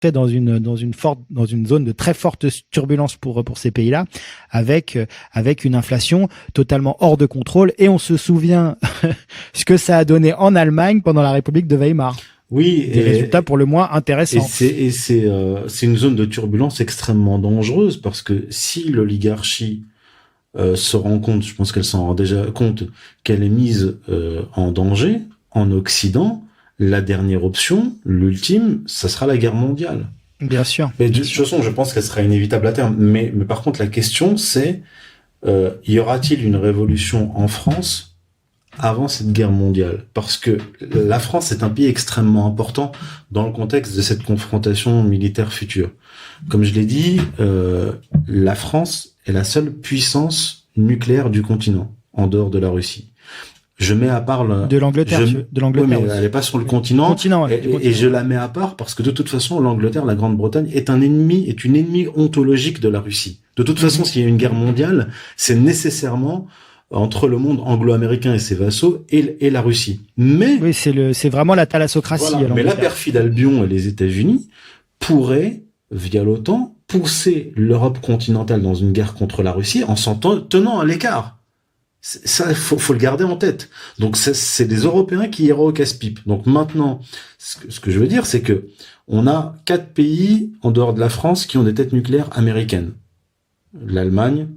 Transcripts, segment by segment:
dans une zone de très forte turbulence pour ces pays-là, avec une inflation totalement hors de contrôle. Et on se souvient ce que ça a donné en Allemagne pendant la République de Weimar. Oui, des résultats pour le moins intéressants. Et c'est une zone de turbulence extrêmement dangereuse, parce que si l'oligarchie se rend compte, je pense qu'elle s'en rend déjà compte, qu'elle est mise en danger en Occident, la dernière option, l'ultime, ça sera la guerre mondiale. Bien sûr. Mais de toute façon, je pense qu'elle sera inévitable à terme. Mais par contre, la question, c'est y aura-t-il une révolution en France avant cette guerre mondiale? Parce que la France est un pays extrêmement important dans le contexte de cette confrontation militaire future. Comme je l'ai dit, la France est la seule puissance nucléaire du continent, en dehors de la Russie. Je mets à part de l'Angleterre, oui, mais elle n'est pas sur le continent, et je la mets à part parce que de toute façon, l'Angleterre, la Grande-Bretagne est une ennemie ontologique de la Russie. De toute façon, s'il y a une guerre mondiale, c'est nécessairement entre le monde anglo-américain et ses vassaux et la Russie. Mais oui, c'est vraiment la thalassocratie. Voilà, mais la perfide Albion et les États-Unis pourraient, via l'OTAN, pousser l'Europe continentale dans une guerre contre la Russie en s'en tenant à l'écart. Ça, faut le garder en tête. Donc, c'est des Européens qui iraient au casse-pipe. Donc maintenant, ce que je veux dire, c'est que on a 4 pays en dehors de la France qui ont des têtes nucléaires américaines. L'Allemagne,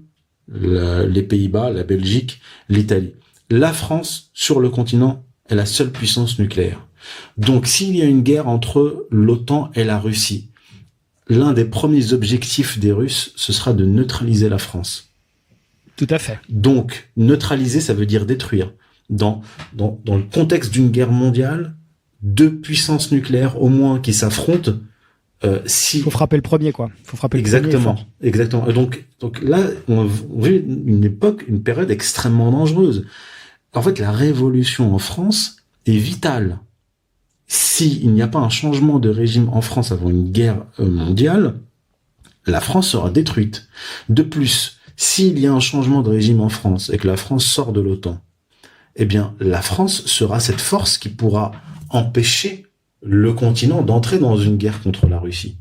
les Pays-Bas, la Belgique, l'Italie. La France, sur le continent, est la seule puissance nucléaire. Donc, s'il y a une guerre entre l'OTAN et la Russie, l'un des premiers objectifs des Russes, ce sera de neutraliser la France. Tout à fait. Donc, neutraliser, ça veut dire détruire. Dans le contexte d'une guerre mondiale, 2 puissances nucléaires au moins qui s'affrontent, faut frapper le premier, quoi. Faut frapper exactement, le premier. Exactement. Donc là, on vit une période extrêmement dangereuse. En fait, la révolution en France est vitale. S'il n'y a pas un changement de régime en France avant une guerre mondiale, la France sera détruite. De plus, s'il y a un changement de régime en France et que la France sort de l'OTAN, eh bien, la France sera cette force qui pourra empêcher le continent d'entrer dans une guerre contre la Russie.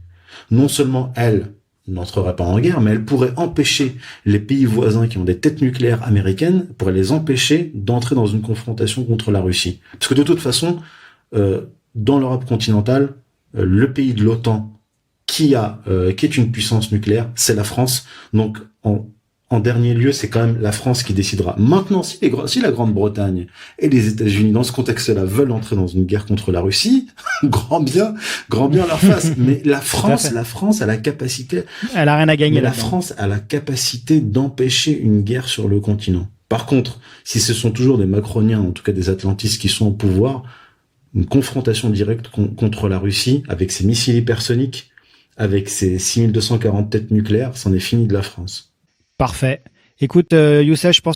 Non seulement elle n'entrerait pas en guerre, mais elle pourrait empêcher les pays voisins qui ont des têtes nucléaires américaines, pourrait les empêcher d'entrer dans une confrontation contre la Russie. Parce que de toute façon, dans l'Europe continentale, le pays de l'OTAN qui est une puissance nucléaire, c'est la France. Donc, en dernier lieu, c'est quand même la France qui décidera. Maintenant, si la Grande-Bretagne et les États-Unis, dans ce contexte-là, veulent entrer dans une guerre contre la Russie, grand bien leur face. Mais la France a la capacité. Elle a rien à gagner. Mais la France a la capacité d'empêcher une guerre sur le continent. Par contre, si ce sont toujours des Macroniens, en tout cas des Atlantistes qui sont au pouvoir, une confrontation directe contre la Russie, avec ses missiles hypersoniques, avec ses 6240 têtes nucléaires, c'en est fini de la France. Parfait. Écoute, Youssef, je pense